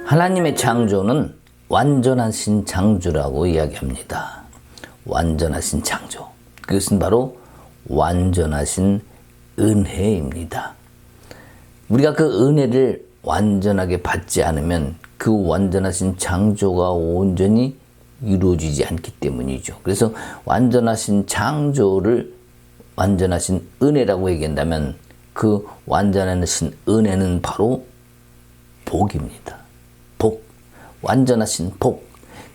하나님의 창조는 완전하신 창조라고 이야기합니다. 완전하신 창조. 그것은 바로 완전하신 은혜입니다. 우리가 그 은혜를 완전하게 받지 않으면 그 완전하신 창조가 온전히 이루어지지 않기 때문이죠. 그래서 완전하신 창조를 완전하신 은혜라고 얘기한다면 그 완전하신 은혜는 바로 복입니다. 복, 완전하신 복,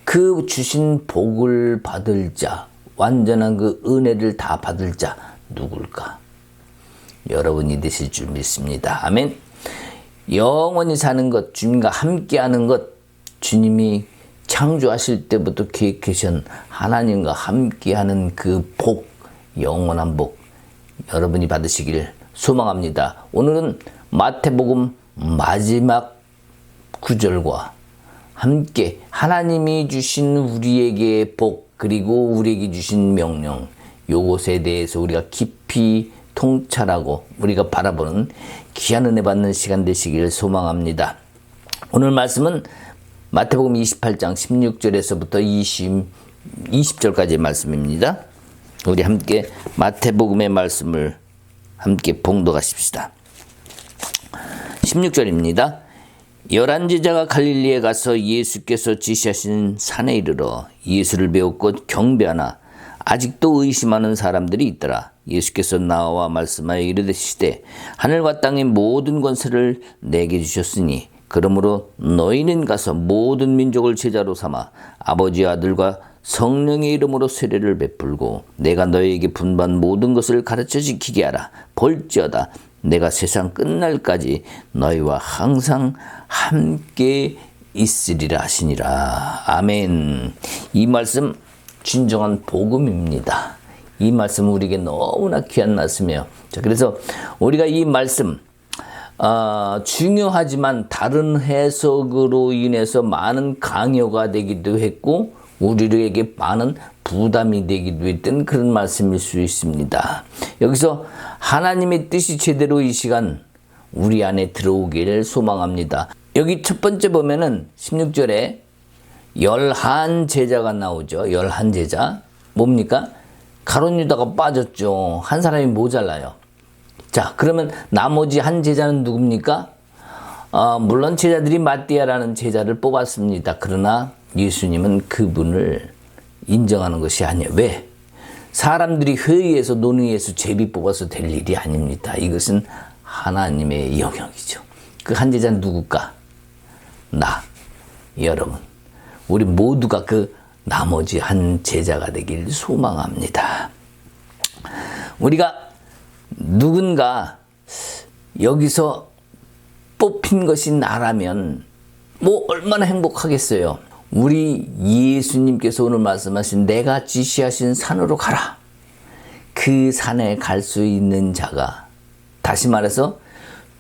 그 주신 복을 받을 자, 완전한 그 은혜를 다 받을 자 누굴까? 여러분이 되실 줄 믿습니다. 아멘. 영원히 사는 것, 주님과 함께하는 것, 주님이 창조하실 때부터 계획하신 하나님과 함께하는 그 복, 영원한 복, 여러분이 받으시길 소망합니다. 오늘은 마태복음 마지막 구절과 함께 하나님이 주신 우리에게 복, 그리고 우리에게 주신 명령, 요것에 대해서 우리가 깊이 통찰하고 우리가 바라보는 귀한 은혜 받는 시간 되시길 소망합니다. 오늘 말씀은 마태복음 28장 16절에서부터 20절까지의 말씀입니다. 우리 함께 마태복음의 말씀을 함께 봉독하십시다. 16절입니다. 11제자가 갈릴리에 가서 예수께서 지시하신 산에 이르러 예수를 배웠고 경배하나 아직도 의심하는 사람들이 있더라. 예수께서 나와 말씀하여 이르시되 하늘과 땅의 모든 권세를 내게 주셨으니 그러므로 너희는 가서 모든 민족을 제자로 삼아 아버지와 아들과 성령의 이름으로 세례를 베풀고 내가 너희에게 분반 모든 것을 가르쳐 지키게 하라. 볼지어다 내가 세상 끝날까지 너희와 항상 함께 있으리라 하시니라. 아멘. 이 말씀 진정한 복음입니다. 이 말씀은 우리에게 너무나 귀한 말씀이에요. 자, 그래서 우리가 이 말씀 중요하지만 다른 해석으로 인해서 많은 강요가 되기도 했고 우리에게 많은 부담이 되기도 했던 그런 말씀일 수 있습니다. 여기서 하나님의 뜻이 제대로 이 시간 우리 안에 들어오기를 소망합니다. 여기 첫 번째 보면은 16절에 11제자가 나오죠. 11제자. 뭡니까? 가룟 유다가 빠졌죠. 한 사람이 모자라요. 자, 그러면 나머지 한 제자는 누굽니까? 물론 제자들이 마띠아라는 제자를 뽑았습니다. 그러나 예수님은 그분을 인정하는 것이 아니에요. 왜? 사람들이 회의해서 논의해서 제비 뽑아서 될 일이 아닙니다. 이것은 하나님의 영역이죠. 그 한 제자는 누굴까? 나, 여러분. 우리 모두가 그 나머지 한 제자가 되길 소망합니다. 우리가 누군가 여기서 뽑힌 것이 나라면 뭐 얼마나 행복하겠어요. 우리 예수님께서 오늘 말씀하신 내가 지시하신 산으로 가라. 그 산에 갈 수 있는 자가, 다시 말해서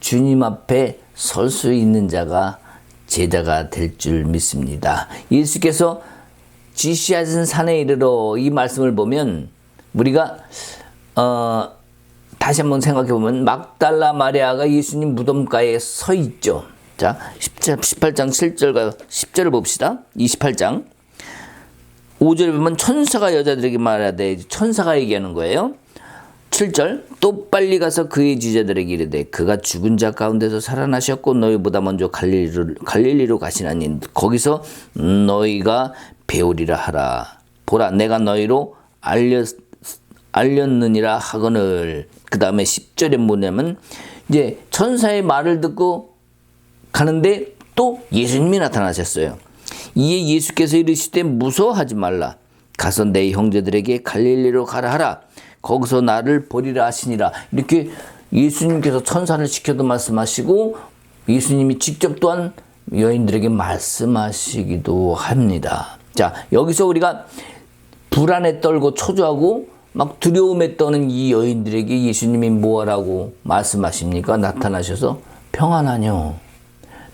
주님 앞에 설 수 있는 자가 제자가 될 줄 믿습니다. 예수께서 지시하신 산에 이르러 이 말씀을 보면 우리가 다시 한번 생각해 보면 막달라 마리아가 예수님 무덤가에 서 있죠. 자, 18장 7절과 10절을 봅시다. 28장 5절에 보면 천사가 여자들에게 말하되, 천사가 얘기하는 거예요. 7절 또 빨리 가서 그의 지자들에게 이르되 그가 죽은 자 가운데서 살아나셨고 너희보다 먼저 갈릴리로 가시나니 거기서 너희가 배우리라 하라. 보라 내가 너희로 알렸느니라 하거늘. 그 다음에 10절에 뭐냐면 이제 천사의 말을 듣고 가는데 또 예수님이 나타나셨어요. 이에 예수께서 이르시되 무서워하지 말라. 가서 내 형제들에게 갈릴리로 가라 하라. 거기서 나를 보리라 하시니라. 이렇게 예수님께서 천사를 시켜도 말씀하시고 예수님이 직접 또한 여인들에게 말씀하시기도 합니다. 자, 여기서 우리가 불안에 떨고 초조하고 막 두려움에 떠는 이 여인들에게 예수님이 뭐하라고 말씀하십니까? 나타나셔서 평안하뇨.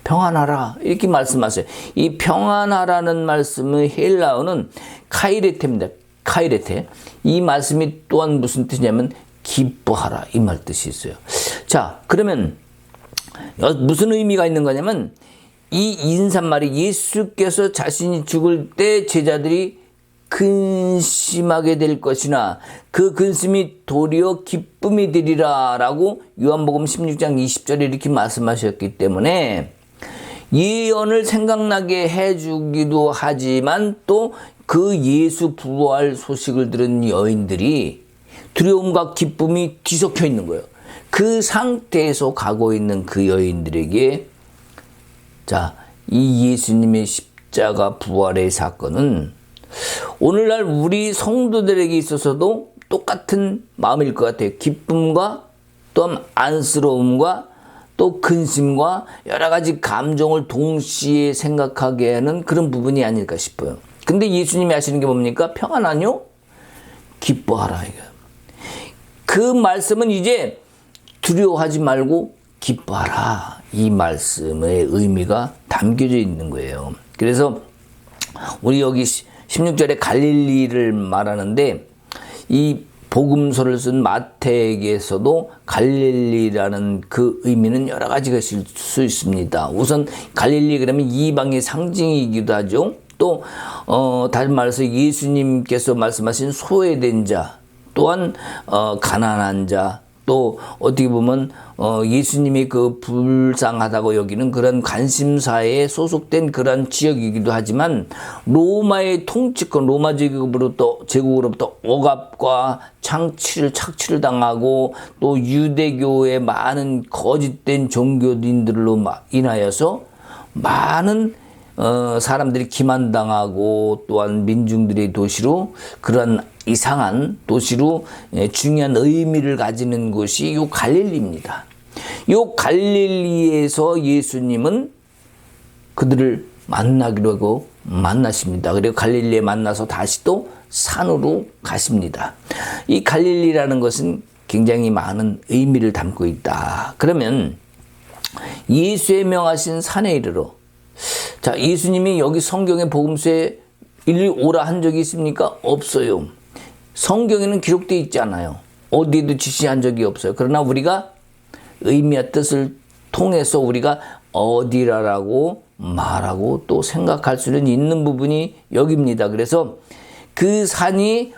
평안하라. 이렇게 말씀하세요. 이 평안하라는 말씀의 헬라어는 카이레테입니다. 카이레테. 이 말씀이 또한 무슨 뜻이냐면 기뻐하라. 이 말 뜻이 있어요. 자, 그러면 무슨 의미가 있는 거냐면 이 인사말이 예수께서 자신이 죽을 때 제자들이 근심하게 될 것이나 그 근심이 도리어 기쁨이 되리라 라고 요한복음 16장 20절에 이렇게 말씀하셨기 때문에 예언을 생각나게 해주기도 하지만 또 그 예수 부활 소식을 들은 여인들이 두려움과 기쁨이 뒤섞여 있는 거예요. 그 상태에서 가고 있는 그 여인들에게 자, 이 예수님의 십자가 부활의 사건은 오늘날 우리 성도들에게 있어서도 똑같은 마음일 것 같아요. 기쁨과 또한 안쓰러움과 또 근심과 여러 가지 감정을 동시에 생각하게 하는 그런 부분이 아닐까 싶어요. 근데 예수님이 하시는 게 뭡니까? 평안하뇨? 기뻐하라. 그 말씀은 이제 두려워하지 말고 기뻐하라. 이 말씀의 의미가 담겨져 있는 거예요. 그래서 우리 여기 16절에 갈릴리를 말하는데 이 복음서를 쓴 마태에게서도 갈릴리라는 그 의미는 여러 가지가 있을 수 있습니다. 우선 갈릴리 그러면 이방의 상징이기도 하죠. 또 다른 말해서 예수님께서 말씀하신 소외된 자, 또한 가난한 자, 또 어떻게 보면 예수님이 그 불쌍하다고 여기는 그런 관심사에 소속된 그런 지역이기도 하지만 로마의 통치권, 로마 제국으로부터 억압과 착취를 당하고 또 유대교의 많은 거짓된 종교인들로 인하여서 많은 사람들이 기만당하고 또한 민중들의 도시로 그런 이상한 도시로 중요한 의미를 가지는 곳이 요 갈릴리입니다. 요 갈릴리에서 예수님은 그들을 만나기로 하고 만나십니다. 그리고 갈릴리에 만나서 다시 또 산으로 가십니다. 이 갈릴리라는 것은 굉장히 많은 의미를 담고 있다. 그러면 예수의 명하신 산에 이르러 자, 예수님이 여기 성경의 복음서에 일리 오라 한 적이 있습니까? 없어요. 성경에는 기록되어 있지 않아요. 어디에도 지시한 적이 없어요. 그러나 우리가 의미와 뜻을 통해서 우리가 어디라라고 말하고 또 생각할 수는 있는 부분이 여기입니다. 그래서 그 산이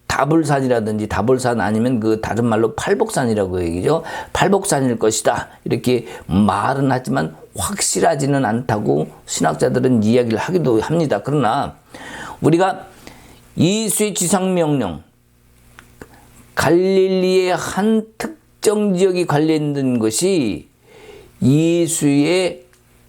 다불산이라든지 다불산 아니면 그 다른 말로 팔복산이라고 얘기죠. 팔복산일 것이다. 이렇게 말은 하지만 확실하지는 않다고 신학자들은 이야기를 하기도 합니다. 그러나 우리가 예수의 지상명령, 갈릴리의 한 특정 지역이 관련된 것이 예수의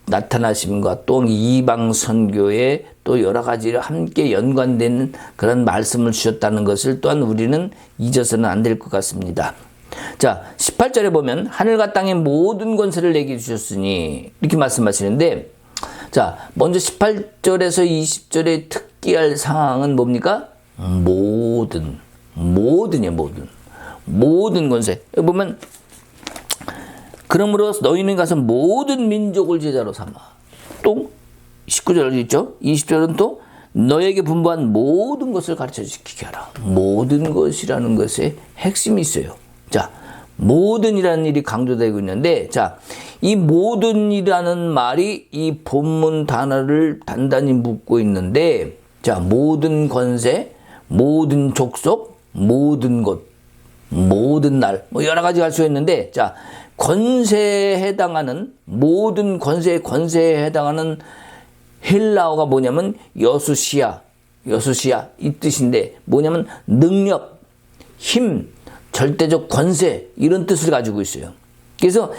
나타나심과 또 이방 선교에 또 여러 가지로 함께 연관되는 그런 말씀을 주셨다는 것을 또한 우리는 잊어서는 안 될 것 같습니다. 자, 18절에 보면 하늘과 땅의 모든 권세를 내게 주셨으니 이렇게 말씀하시는데 자, 먼저 18절에서 20절의 특기할 상황은 뭡니까? 모든 권세. 여기 보면 그러므로 너희는 가서 모든 민족을 제자로 삼아. 또 19절 있죠? 20절은 또 너에게 분부한 모든 것을 가르쳐 지키게 하라. 모든 것이라는 것에 핵심이 있어요. 자, 모든이라는 일이 강조되고 있는데 자, 이 모든이라는 말이 이 본문 단어를 단단히 묶고 있는데 자, 모든 권세, 모든 족속, 모든 것, 모든 날, 뭐 여러 가지 할 수 있는데 자, 권세에 해당하는 모든 권세에 해당하는 헬라어가 뭐냐면 여수시아 이 뜻인데 뭐냐면 능력, 힘, 절대적 권세 이런 뜻을 가지고 있어요. 그래서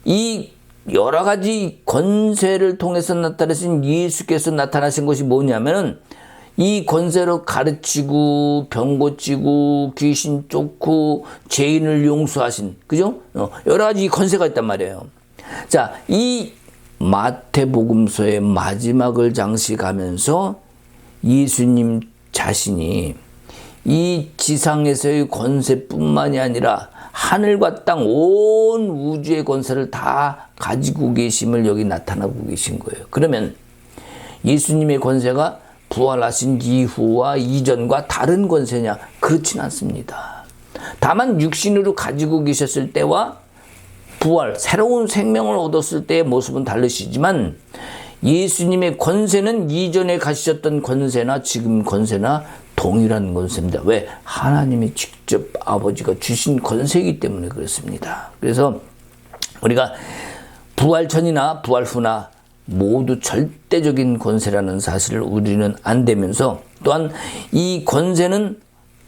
이 여러 가지 권세를 통해서 나타나신 예수께서 나타나신 것이 뭐냐면은 이 권세로 가르치고 병 고치고 귀신 쫓고 죄인을 용서하신 그죠? 여러 가지 권세가 있단 말이에요. 자, 이 마태복음서의 마지막을 장식하면서 예수님 자신이 이 지상에서의 권세뿐만이 아니라 하늘과 땅 온 우주의 권세를 다 가지고 계심을 여기 나타나고 계신 거예요. 그러면 예수님의 권세가 부활하신 이후와 이전과 다른 권세냐? 그렇진 않습니다. 다만 육신으로 가지고 계셨을 때와 부활, 새로운 생명을 얻었을 때의 모습은 다르시지만 예수님의 권세는 이전에 가지셨던 권세나 지금 권세나 동일한 권세입니다. 왜? 하나님이 직접 아버지가 주신 권세이기 때문에 그렇습니다. 그래서 우리가 부활 전이나 부활 후나 모두 절대적인 권세라는 사실을 우리는 안되면서 또한 이 권세는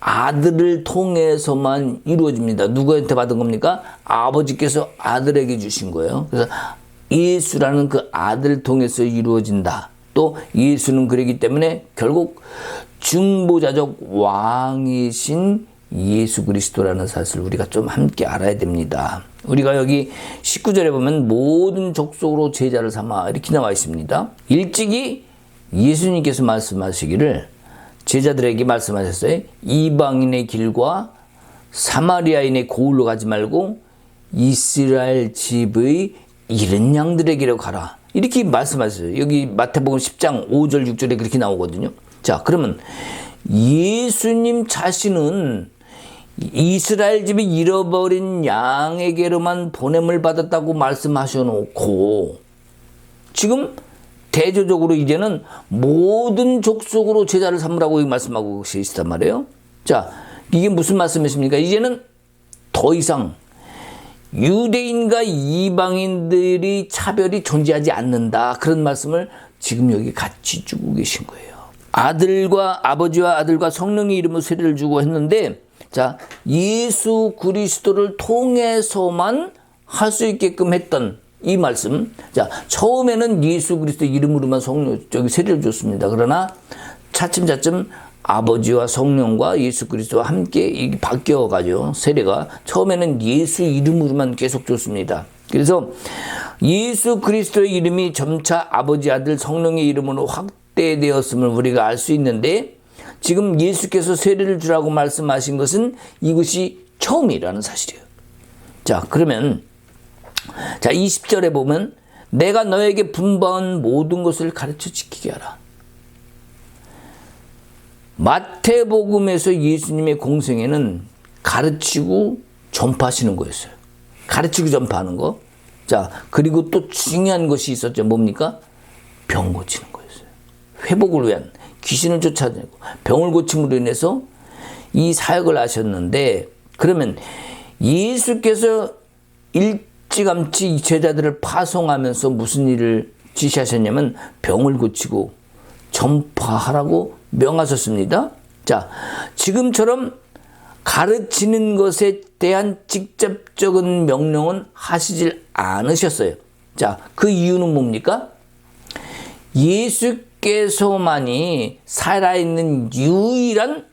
아들을 통해서만 이루어집니다. 누구한테 받은 겁니까? 아버지께서 아들에게 주신 거예요. 그래서 예수라는 그 아들을 통해서 이루어진다. 또 예수는 그러기 때문에 결국 중보자적 왕이신 예수 그리스도라는 사실을 우리가 좀 함께 알아야 됩니다. 우리가 여기 19절에 보면 모든 족속으로 제자를 삼아 이렇게 나와 있습니다. 일찍이 예수님께서 말씀하시기를 제자들에게 말씀하셨어요. 이방인의 길과 사마리아인의 고을로 가지 말고 이스라엘 집의 잃은 양들에게로 가라. 이렇게 말씀하셨어요. 여기 마태복음 10장 5절 6절에 그렇게 나오거든요. 자, 그러면 예수님 자신은 이스라엘 집이 잃어버린 양에게로만 보냄을 받았다고 말씀하셔놓고 지금 대조적으로 이제는 모든 족속으로 제자를 삼으라고 말씀하고 계시단 말이에요. 자, 이게 무슨 말씀이십니까? 이제는 더 이상 유대인과 이방인들이 차별이 존재하지 않는다. 그런 말씀을 지금 여기 같이 주고 계신 거예요. 아버지와 아들과 성령의 이름으로 세례를 주고 했는데, 자, 예수 그리스도를 통해서만 할 수 있게끔 했던 이 말씀. 자, 처음에는 예수 그리스도 이름으로만 세례를 줬습니다. 그러나 차츰차츰 아버지와 성령과 예수 그리스도와 함께 바뀌어가죠. 세례가 처음에는 예수 이름으로만 계속 줬습니다. 그래서 예수 그리스도의 이름이 점차 아버지, 아들, 성령의 이름으로 확대되었음을 우리가 알 수 있는데, 지금 예수께서 세례를 주라고 말씀하신 것은 이것이 처음이라는 사실이에요. 자, 그러면 자, 20절에 보면 내가 너에게 분부한 모든 것을 가르쳐 지키게 하라. 마태복음에서 예수님의 공생애는 가르치고 전파하시는 거였어요. 가르치고 전파하는 거. 자, 그리고 또 중요한 것이 있었죠. 뭡니까? 병 고치는 거였어요. 회복을 위한, 귀신을 쫓아내고 병을 고침으로 인해서 이 사역을 하셨는데, 그러면 예수께서 일찌감치 제자들을 파송하면서 무슨 일을 지시하셨냐면 병을 고치고 전파하라고 명하셨습니다. 자, 지금처럼 가르치는 것에 대한 직접적인 명령은 하시질 않으셨어요. 자, 그 이유는 뭡니까? 예수께서만이 살아있는 유일한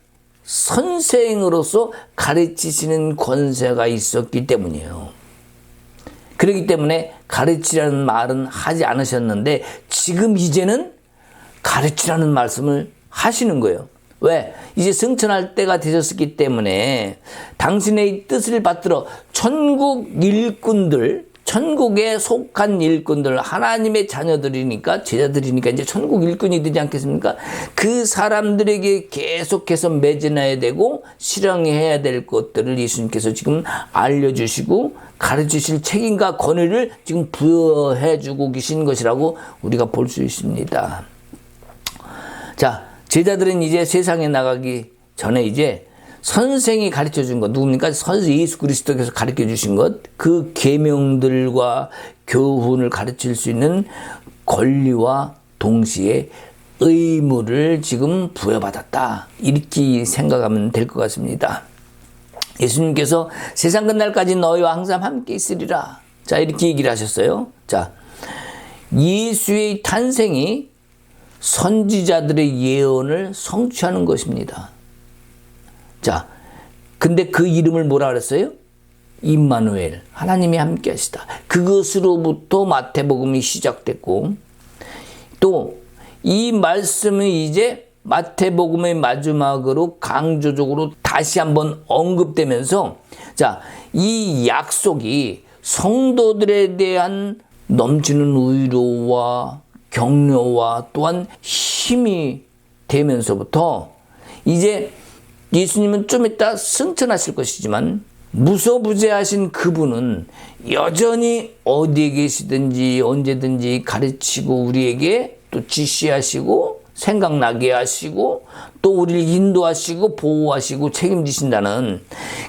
선생으로서 가르치시는 권세가 있었기 때문이에요. 그렇기 때문에 가르치라는 말은 하지 않으셨는데, 지금 이제는 가르치라는 말씀을 하시는 거예요. 왜? 이제 승천할 때가 되셨기 때문에 당신의 뜻을 받들어 천국 일꾼들, 천국에 속한 일꾼들, 하나님의 자녀들이니까, 제자들이니까 이제 천국 일꾼이 되지 않겠습니까? 그 사람들에게 계속해서 매진해야 되고 실행해야 될 것들을 예수님께서 지금 알려주시고 가르치실 책임과 권위를 지금 부여해주고 계신 것이라고 우리가 볼 수 있습니다. 자, 제자들은 이제 세상에 나가기 전에 이제 선생이 가르쳐 준 것, 누굽니까? 예수 그리스도께서 가르쳐 주신 것, 그 계명들과 교훈을 가르칠 수 있는 권리와 동시에 의무를 지금 부여받았다. 이렇게 생각하면 될 것 같습니다. 예수님께서 세상 끝날까지 너희와 항상 함께 있으리라. 자, 이렇게 얘기를 하셨어요. 자, 예수의 탄생이 선지자들의 예언을 성취하는 것입니다. 자, 근데 그 이름을 뭐라 그랬어요? 임마누엘, 하나님이 함께 하시다. 그것으로부터 마태복음이 시작됐고, 또 이 말씀이 이제 마태복음의 마지막으로 강조적으로 다시 한번 언급되면서, 자, 이 약속이 성도들에 대한 넘치는 위로와 격려와 또한 힘이 되면서부터 이제 예수님은 좀 이따 승천하실 것이지만 무소부재하신 그분은 여전히 어디에 계시든지 언제든지 가르치고 우리에게 또 지시하시고 생각나게 하시고 또 우리를 인도하시고 보호하시고 책임지신다는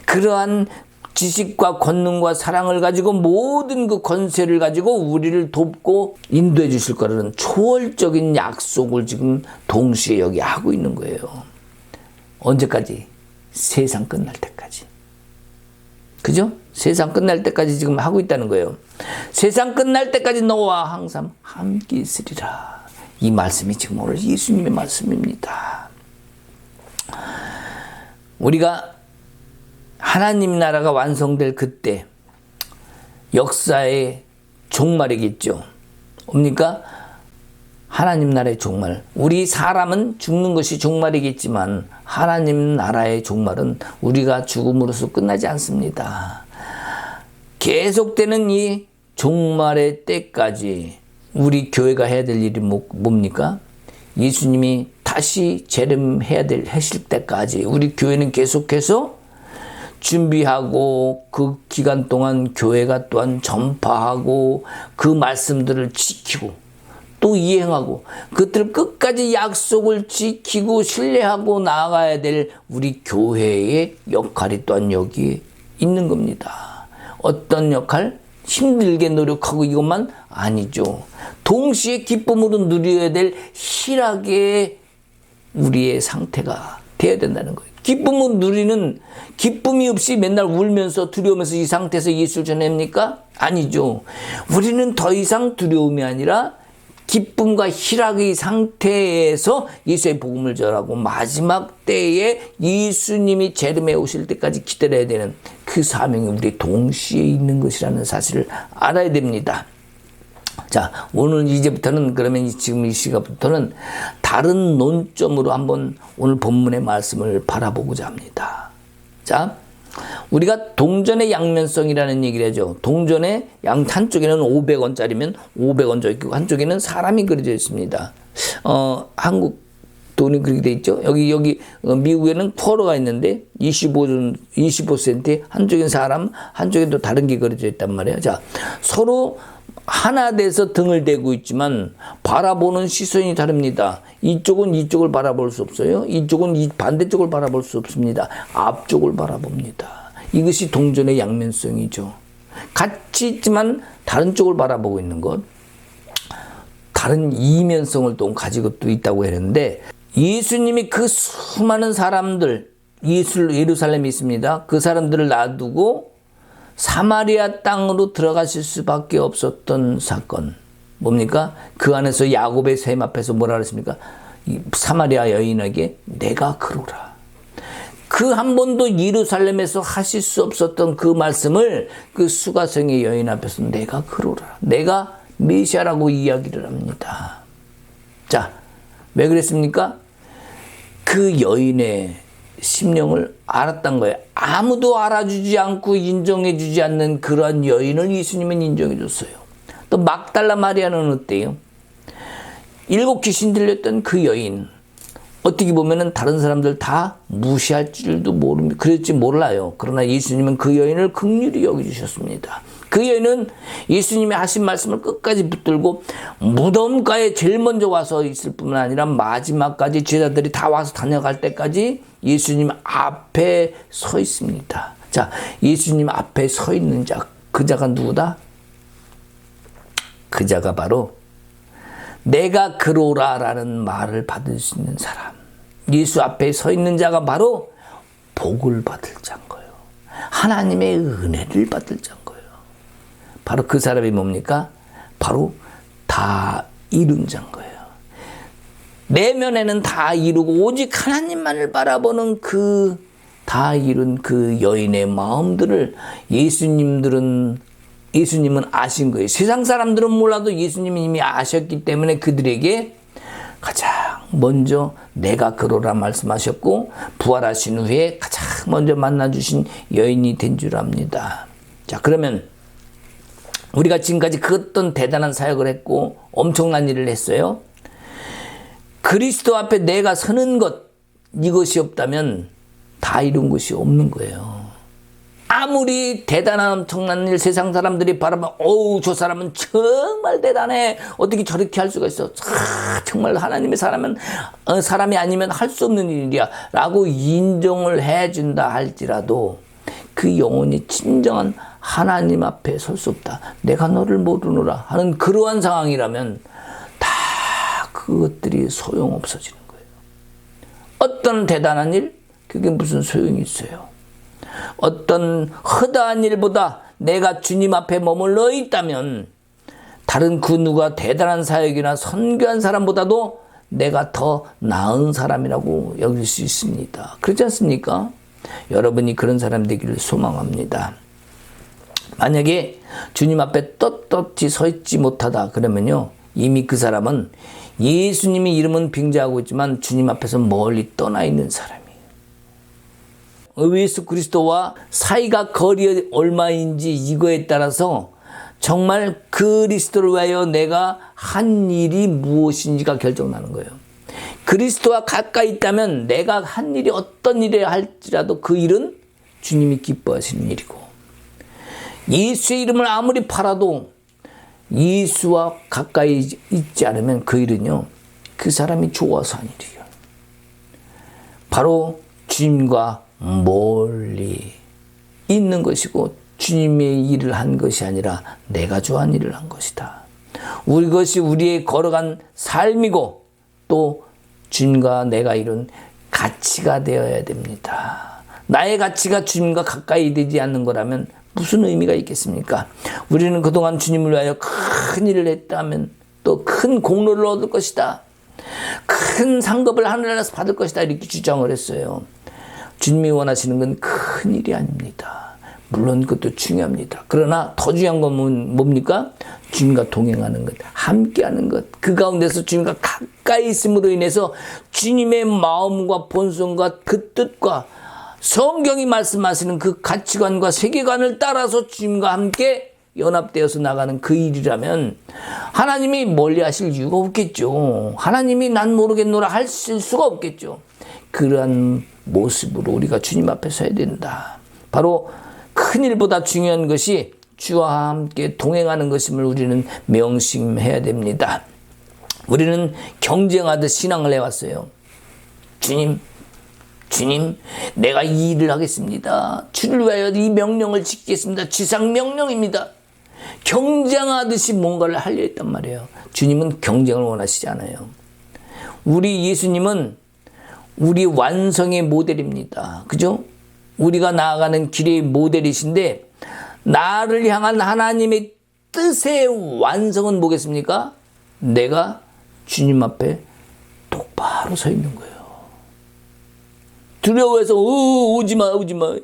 그러한 지식과 권능과 사랑을 가지고 모든 그 권세를 가지고 우리를 돕고 인도해 주실 거라는 초월적인 약속을 지금 동시에 여기 하고 있는 거예요. 언제까지? 세상 끝날 때까지. 그죠? 세상 끝날 때까지 지금 하고 있다는 거예요. 세상 끝날 때까지 너와 항상 함께 있으리라. 이 말씀이 지금 오늘 예수님의 말씀입니다. 우리가 하나님 나라가 완성될 그때 역사의 종말이겠죠. 뭡니까? 하나님 나라의 종말. 우리 사람은 죽는 것이 종말이겠지만 하나님 나라의 종말은 우리가 죽음으로써 끝나지 않습니다. 계속되는 이 종말의 때까지 우리 교회가 해야 될 일이 뭡니까? 예수님이 다시 하실 때까지 우리 교회는 계속해서 준비하고 그 기간 동안 교회가 또한 전파하고 그 말씀들을 지키고 또 이행하고 그것들 끝까지 약속을 지키고 신뢰하고 나아가야 될 우리 교회의 역할이 또한 여기 있는 겁니다. 어떤 역할? 힘들게 노력하고 이것만 아니죠. 동시에 기쁨으로 누려야 될 희락의 우리의 상태가 되어야 된다는 거예요. 기쁨을 누리는 기쁨이 없이 맨날 울면서 두려우면서 이 상태에서 예수를 전합니까? 아니죠. 우리는 더 이상 두려움이 아니라 기쁨과 희락의 상태에서 예수의 복음을 전하고 마지막 때에 예수님이 재림해 오실 때까지 기다려야 되는 그 사명이 우리 동시에 있는 것이라는 사실을 알아야 됩니다. 자, 오늘 이제부터는 그러면 지금 이 시간부터는 다른 논점으로 한번 오늘 본문의 말씀을 바라보고자 합니다. 자, 우리가 동전의 양면성이라는 얘기를 하죠. 동전의 한쪽에는 500원짜리면 500원 적고 한쪽에는 사람이 그려져 있습니다. 한국 돈이 그렇게 돼 있죠. 여기 미국에는 쿼러가 있는데 25센트 한쪽엔 사람, 한쪽엔 또 다른 게 그려져 있단 말이에요. 자, 서로 하나 돼서 등을 대고 있지만 바라보는 시선이 다릅니다. 이쪽은 이쪽을 바라볼 수 없어요. 이쪽은 반대쪽을 바라볼 수 없습니다. 앞쪽을 바라봅니다. 이것이 동전의 양면성이죠. 같이 있지만 다른 쪽을 바라보고 있는 것. 다른 이면성을 또 가지고 또 있다고 했는데 예수님이 그 수많은 사람들 예루살렘에 있습니다. 그 사람들을 놔두고 사마리아 땅으로 들어가실 수밖에 없었던 사건. 뭡니까? 그 안에서 야곱의 샘 앞에서 뭐라 그랬습니까? 사마리아 여인에게 내가 그러라. 그 한 번도 예루살렘에서 하실 수 없었던 그 말씀을 그 수가성의 여인 앞에서 내가 그러라. 내가 메시아라고 이야기를 합니다. 자, 왜 그랬습니까? 그 여인의 심령을 알았던 거예요. 아무도 알아주지 않고 인정해주지 않는 그러한 여인을 예수님은 인정해줬어요. 또 막달라 마리아는 어때요? 7 귀신 들렸던 그 여인. 어떻게 보면은 다른 사람들 다 무시할 줄도 모릅니다. 그랬지 몰라요. 그러나 예수님은 그 여인을 긍휼히 여겨주셨습니다. 그 여인은 예수님이 하신 말씀을 끝까지 붙들고 무덤가에 제일 먼저 와서 있을 뿐만 아니라 마지막까지 제자들이 다 와서 다녀갈 때까지 예수님 앞에 서 있습니다. 자, 예수님 앞에 서 있는 자, 그 자가 누구다? 그 자가 바로 내가 그러라라는 말을 받을 수 있는 사람. 예수 앞에 서 있는 자가 바로 복을 받을 자인 거예요. 하나님의 은혜를 받을 자인 거예요. 바로 그 사람이 뭡니까? 바로 다 이룬 자인 거예요. 내면에는 다 이루고 오직 하나님만을 바라보는 그 다 이룬 그 여인의 마음들을 예수님은 아신 거예요. 세상 사람들은 몰라도 예수님이 이미 아셨기 때문에 그들에게 가장 먼저 내가 그러라 말씀하셨고 부활하신 후에 가장 먼저 만나주신 여인이 된 줄 압니다. 자, 그러면 우리가 지금까지 그 어떤 대단한 사역을 했고 엄청난 일을 했어요. 그리스도 앞에 내가 서는 것, 이것이 없다면 다 이룬 것이 없는 거예요. 아무리 대단한 엄청난 일 세상 사람들이 바라보면 어우 저 사람은 정말 대단해. 어떻게 저렇게 할 수가 있어. 정말 하나님의 사람이 아니면 할 수 없는 일이야 라고 인정을 해준다 할지라도 그 영혼이 진정한 하나님 앞에 설 수 없다. 내가 너를 모르노라 하는 그러한 상황이라면 다 그것들이 소용없어지는 거예요. 어떤 대단한 일? 그게 무슨 소용이 있어요. 어떤 허다한 일보다 내가 주님 앞에 머물러 있다면 다른 그 누가 대단한 사역이나 선교한 사람보다도 내가 더 나은 사람이라고 여길 수 있습니다. 그렇지 않습니까? 여러분이 그런 사람 되기를 소망합니다. 만약에 주님 앞에 떳떳이 서 있지 못하다 그러면요, 이미 그 사람은 예수님의 이름은 빙자하고 있지만 주님 앞에서 멀리 떠나 있는 사람이에요. 예수 그리스도와 사이가 거리 얼마인지 이거에 따라서 정말 그리스도를 위하여 내가 한 일이 무엇인지가 결정나는 거예요. 그리스도와 가까이 있다면 내가 한 일이 어떤 일이라 할지라도 그 일은 주님이 기뻐하시는 일이고, 예수의 이름을 아무리 팔아도 예수와 가까이 있지 않으면 그 일은요, 그 사람이 좋아서 한 일이에요. 바로 주님과 멀리 있는 것이고 주님의 일을 한 것이 아니라 내가 좋아하는 일을 한 것이다. 그것이 우리의 걸어간 삶이고 또 주님과 내가 이룬 가치가 되어야 됩니다. 나의 가치가 주님과 가까이 되지 않는 거라면 무슨 의미가 있겠습니까? 우리는 그동안 주님을 위하여 큰 일을 했다면 또 큰 공로를 얻을 것이다. 큰 상급을 하늘나라에서 받을 것이다. 이렇게 주장을 했어요. 주님이 원하시는 건 큰 일이 아닙니다. 물론 그것도 중요합니다. 그러나 더 중요한 건 뭡니까? 주님과 동행하는 것, 함께하는 것. 그 가운데서 주님과 가까이 있음으로 인해서 주님의 마음과 본성과 그 뜻과 성경이 말씀하시는 그 가치관과 세계관을 따라서 주님과 함께 연합되어서 나가는 그 일이라면 하나님이 멀리 하실 이유가 없겠죠. 하나님이 난 모르겠노라 하실 수가 없겠죠. 그러한 모습으로 우리가 주님 앞에 서야 된다. 바로 큰 일보다 중요한 것이 주와 함께 동행하는 것임을 우리는 명심해야 됩니다. 우리는 경쟁하듯 신앙을 해왔어요. 주님, 내가 이 일을 하겠습니다. 주를 위하여 이 명령을 지키겠습니다. 지상 명령입니다. 경쟁하듯이 뭔가를 하려 했단 말이에요. 주님은 경쟁을 원하시지 않아요. 우리 예수님은 우리 완성의 모델입니다. 그죠? 우리가 나아가는 길의 모델이신데 나를 향한 하나님의 뜻의 완성은 뭐겠습니까? 내가 주님 앞에 똑바로 서 있는 거예요. 두려워해서 오지마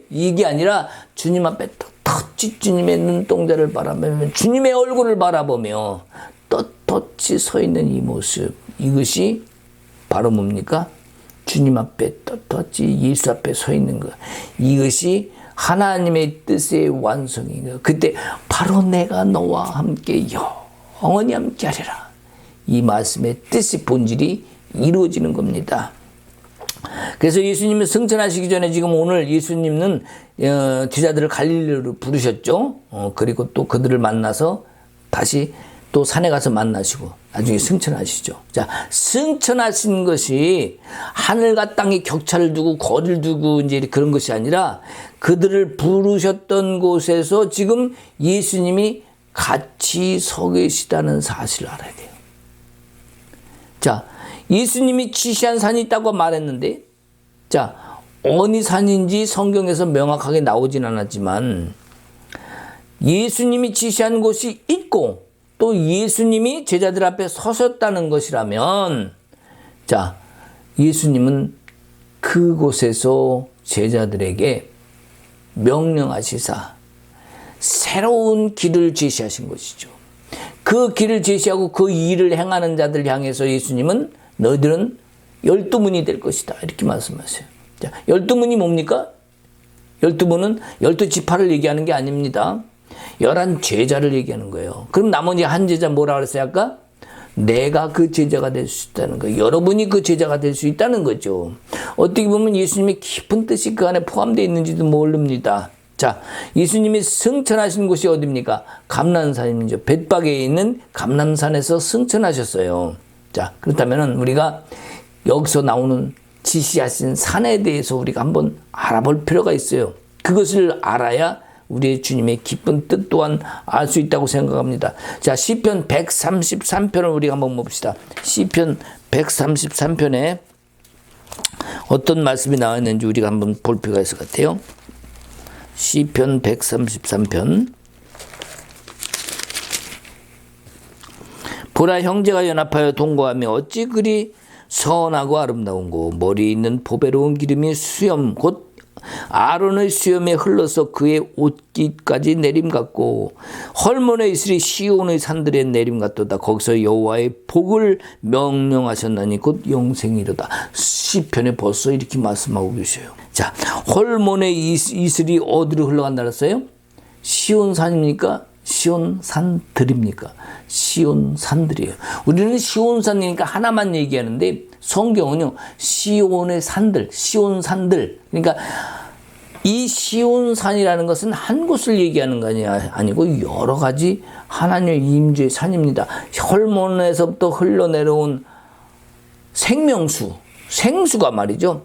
이게 아니라 주님 앞에 떳떳이 주님의 눈동자를 바라보며 주님의 얼굴을 바라보며 떳떳이 서 있는 이 모습, 이것이 바로 뭡니까? 주님 앞에 떳떳이 예수 앞에 서 있는 것, 이것이 하나님의 뜻의 완성이에요. 그때 바로 내가 너와 함께 영원히 함께 하리라, 이 말씀의 뜻의 본질이 이루어지는 겁니다. 그래서 예수님을 승천하시기 전에 지금 오늘 예수님은 제자들을 갈릴리로 부르셨죠. 그리고 또 그들을 만나서 다시 또 산에 가서 만나시고 나중에 승천하시죠. 자, 승천하신 것이 하늘과 땅의 격차를 두고 거리를 두고 이제 그런 것이 아니라 그들을 부르셨던 곳에서 지금 예수님이 같이 서 계시다는 사실을 알아야 돼요. 자, 예수님이 지시한 산이 있다고 말했는데, 자, 어느 산인지 성경에서 명확하게 나오진 않았지만 예수님이 지시한 곳이 있고 또 예수님이 제자들 앞에 서셨다는 것이라면, 자, 예수님은 그곳에서 제자들에게 명령하시사 새로운 길을 제시하신 것이죠. 그 길을 제시하고 그 일을 행하는 자들 향해서 예수님은 너희들은 12문이 될 것이다, 이렇게 말씀하세요. 자, 12문이 뭡니까? 12문은 12지파를 얘기하는 게 아닙니다. 11 제자를 얘기하는 거예요. 그럼 나머지 한 제자 뭐라 그랬어요 아까? 내가 그 제자가 될 수 있다는 거예요. 여러분이 그 제자가 될 수 있다는 거죠. 어떻게 보면 예수님의 깊은 뜻이 그 안에 포함되어 있는지도 모릅니다. 자, 예수님이 승천하신 곳이 어디입니까? 감람산이죠. 벳박에 있는 감람산에서 승천하셨어요. 자, 그렇다면 우리가 여기서 나오는 지시하신 산에 대해서 우리가 한번 알아볼 필요가 있어요. 그것을 알아야 우리의 주님의 깊은 뜻 또한 알 수 있다고 생각합니다. 자, 시편 133편을 우리가 한번 봅시다. 시편 133편에 어떤 말씀이 나와 있는지 우리가 한번 볼 필요가 있을 것 같아요. 시편 133편. 보라, 형제가 연합하여 동거하며 어찌 그리 선하고 아름다운고. 머리에 있는 보배로운 기름이 수염 곧 아론의 수염에 흘러서 그의 옷깃까지 내림 같고, 헐몬의 이슬이 시온의 산들의 내림 같도다. 거기서 여호와의 복을 명령하셨나니 곧 영생이로다. 시편에 벌써 이렇게 말씀하고 계셔요. 자, 헐몬의 이슬이 어디로 흘러간다 그랬어요? 시온산입니까? 시온산들입니까? 시온산들이에요. 우리는 시온산이니까 하나만 얘기하는데 성경은요, 시온의 산들, 시온산들. 그러니까 이 시온산이라는 것은 한 곳을 얘기하는 거 아니고 여러 가지 하나님의 임재의 산입니다. 헐몬에서부터 흘러내려온 생명수, 생수가 말이죠.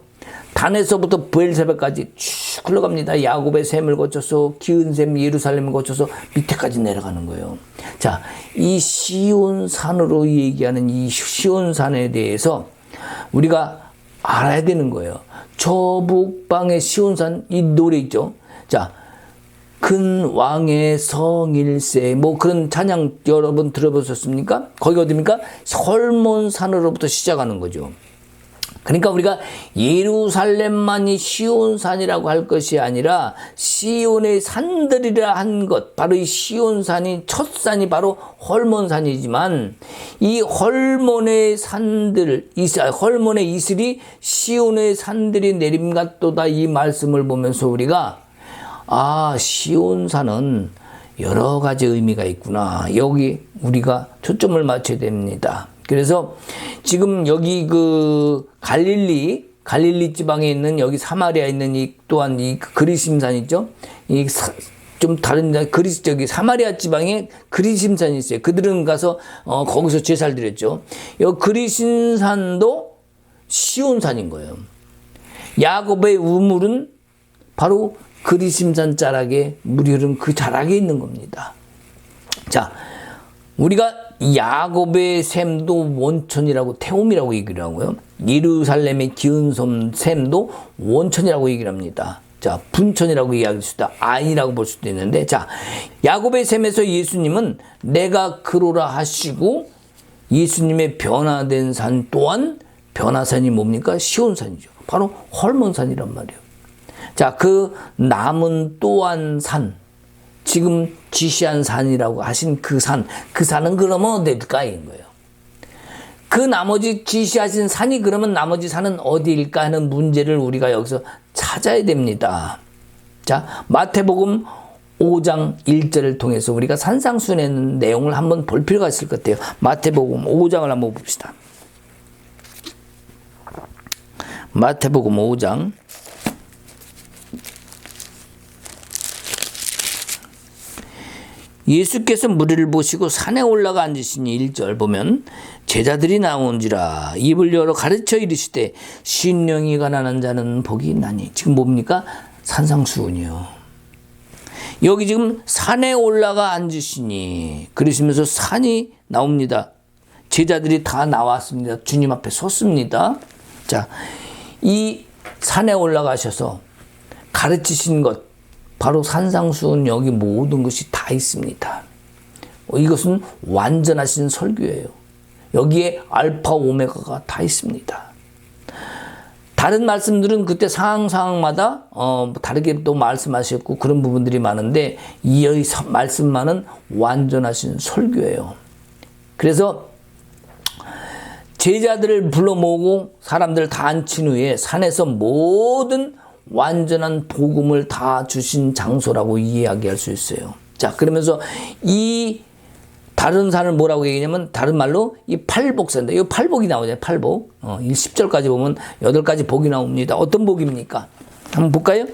단에서부터 브엘세바까지 쭉 흘러갑니다. 야곱의 샘을 거쳐서 기은 샘 예루살렘을 거쳐서 밑에까지 내려가는 거예요. 자, 이 시온산으로 얘기하는 이 시온산에 대해서 우리가 알아야 되는 거예요. 저 북방의 시온산, 이 노래 있죠. 자, 큰 왕의 성일세, 뭐 그런 찬양 여러분 들어보셨습니까? 거기 어디입니까? 헐몬산으로부터 시작하는 거죠. 그러니까 우리가 예루살렘만이 시온산이라고 할 것이 아니라 시온의 산들이라 한 것, 바로 이 시온산이 첫 산이 바로 헐몬산이지만 이 헐몬의 산들, 헐몬의 이슬이 시온의 산들이 내림 같도다, 이 말씀을 보면서 우리가 시온산은 여러 가지 의미가 있구나, 여기 우리가 초점을 맞춰야 됩니다. 그래서 지금 여기 그 갈릴리 지방에 있는 여기 사마리아에 있는 이 또한 이 그리심산 있죠? 이 좀 다른 저기 사마리아 지방에 그리심산이 있어요. 그들은 가서 거기서 제사를 드렸죠. 이 그리심산도 시온산인 거예요. 야곱의 우물은 바로 그리심산 자락에 물이 흐르는 그 자락에 있는 겁니다. 자, 우리가 야곱의 샘도 원천이라고, 태움이라고 얘기를 하고요. 예루살렘의 기은 샘도 원천이라고 얘기를 합니다. 자, 분천이라고 얘기할 수도 있다. 아이라고 볼 수도 있는데, 자, 야곱의 샘에서 예수님은 내가 그로라 하시고, 예수님의 변화된 산 또한 변화산이 뭡니까? 시온산이죠. 바로 헐몬산이란 말이에요. 자, 그 남은 또한 산, 지금 지시한 산이라고 하신 그 산은 그러면 어디일까인 거예요. 그 나머지 지시하신 산이 그러면 나머지 산은 어디일까 하는 문제를 우리가 여기서 찾아야 됩니다. 자, 마태복음 5장 1절을 통해서 우리가 산상수훈의 내용을 한번 볼 필요가 있을 것 같아요. 마태복음 5장을 한번 봅시다. 마태복음 5장 예수께서 무리를 보시고 산에 올라가 앉으시니 1절 보면 제자들이 나온지라 입을 열어 가르쳐 이르시되 신령이 가난한 자는 복이 있나니. 지금 뭡니까? 산상수훈이요. 여기 지금 산에 올라가 앉으시니 그러시면서 산이 나옵니다. 제자들이 다 나왔습니다. 주님 앞에 섰습니다. 자, 이 산에 올라가셔서 가르치신 것, 바로 산상수훈, 여기 모든 것이 다 있습니다. 이것은 완전하신 설교예요. 여기에 알파 오메가가 다 있습니다. 다른 말씀들은 그때 상황마다 다르게 또 말씀하셨고 그런 부분들이 많은데 이 말씀만은 완전하신 설교예요. 그래서 제자들을 불러 모으고 사람들을 다 앉힌 후에 산에서 모든 완전한 복음을 다 주신 장소라고 이야기할 수 있어요. 자, 그러면서 이 다른 산을 뭐라고 얘기하냐면 다른 말로 이 팔복산인데, 이 팔복이 나오잖아요. 팔복. 이 10절까지 보면 8가지 복이 나옵니다. 어떤 복입니까? 한번 볼까요?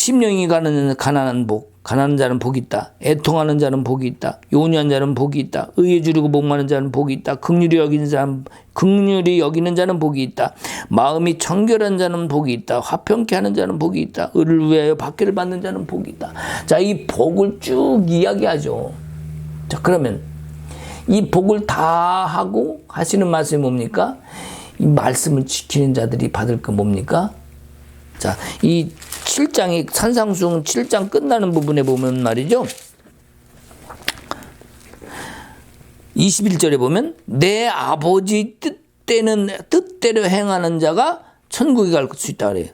심령이 가난한 복, 가난한 자는 복이 있다. 애통하는 자는 복이 있다. 요원한 자는 복이 있다. 의에 주르고 목마른 자는 복이 있다. 긍휼히 여기는 자는 복이 있다. 마음이 청결한 자는 복이 있다. 화평케 하는 자는 복이 있다. 의를 위하여 박해를 받는 자는 복이 있다. 자, 이 복을 쭉 이야기하죠. 자, 그러면 이 복을 다 하고 하시는 말씀이 뭡니까? 이 말씀을 지키는 자들이 받을 거 뭡니까? 자, 이 7장이 산상수훈 7장 끝나는 부분에 보면 말이죠. 21절에 보면 내 아버지 뜻대로 행하는 자가 천국에 갈 수 있다 그래요.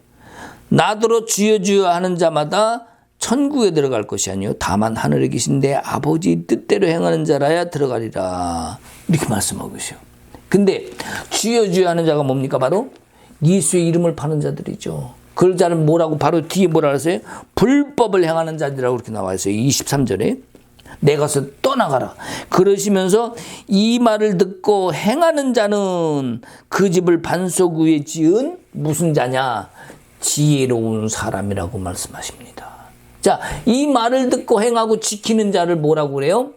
나더러 주여 주여 하는 자마다 천국에 들어갈 것이 아니요 다만 하늘에 계신 내 아버지 뜻대로 행하는 자라야 들어가리라. 이렇게 말씀하고 계세요. 근데 주여 주여 하는 자가 뭡니까? 바로 예수의 이름을 파는 자들이죠. 그 자는 뭐라고 바로 뒤에 뭐라 그랬어요? 불법을 행하는 자들이라고 그렇게 나와 있어요. 23절에 내 것을 떠나가라. 그러시면서 이 말을 듣고 행하는 자는 그 집을 반석 위에 지은 무슨 자냐? 지혜로운 사람이라고 말씀하십니다. 자, 이 말을 듣고 행하고 지키는 자를 뭐라고 그래요?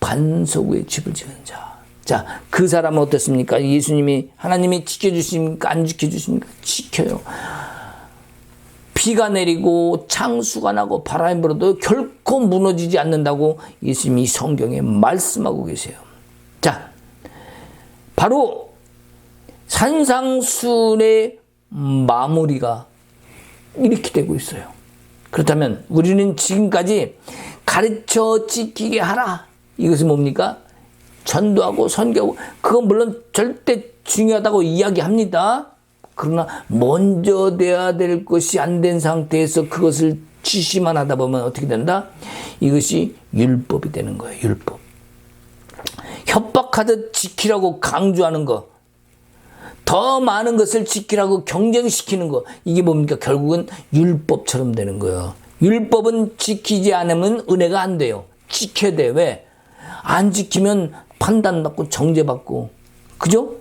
반석 위에 집을 지은 자. 자, 그 사람은 어떻습니까? 예수님이 하나님이 지켜주십니까? 안 지켜주십니까? 지켜요. 비가 내리고 창수가 나고 바람이 불어도 결코 무너지지 않는다고 예수님이 성경에 말씀하고 계세요. 자, 바로 산상수훈의 마무리가 이렇게 되고 있어요. 그렇다면 우리는 지금까지 가르쳐 지키게 하라. 이것은 뭡니까? 전도하고 선교하고 그건 물론 절대 중요하다고 이야기합니다. 그러나 먼저 돼야 될 것이 안 된 상태에서 그것을 지시만 하다 보면 어떻게 된다? 이것이 율법이 되는 거예요. 율법. 협박하듯 지키라고 강조하는 거, 더 많은 것을 지키라고 경쟁시키는 거, 이게 뭡니까? 결국은 율법처럼 되는 거예요. 율법은 지키지 않으면 은혜가 안 돼요. 지켜야 돼. 왜? 안 지키면 판단받고 정죄받고. 그죠?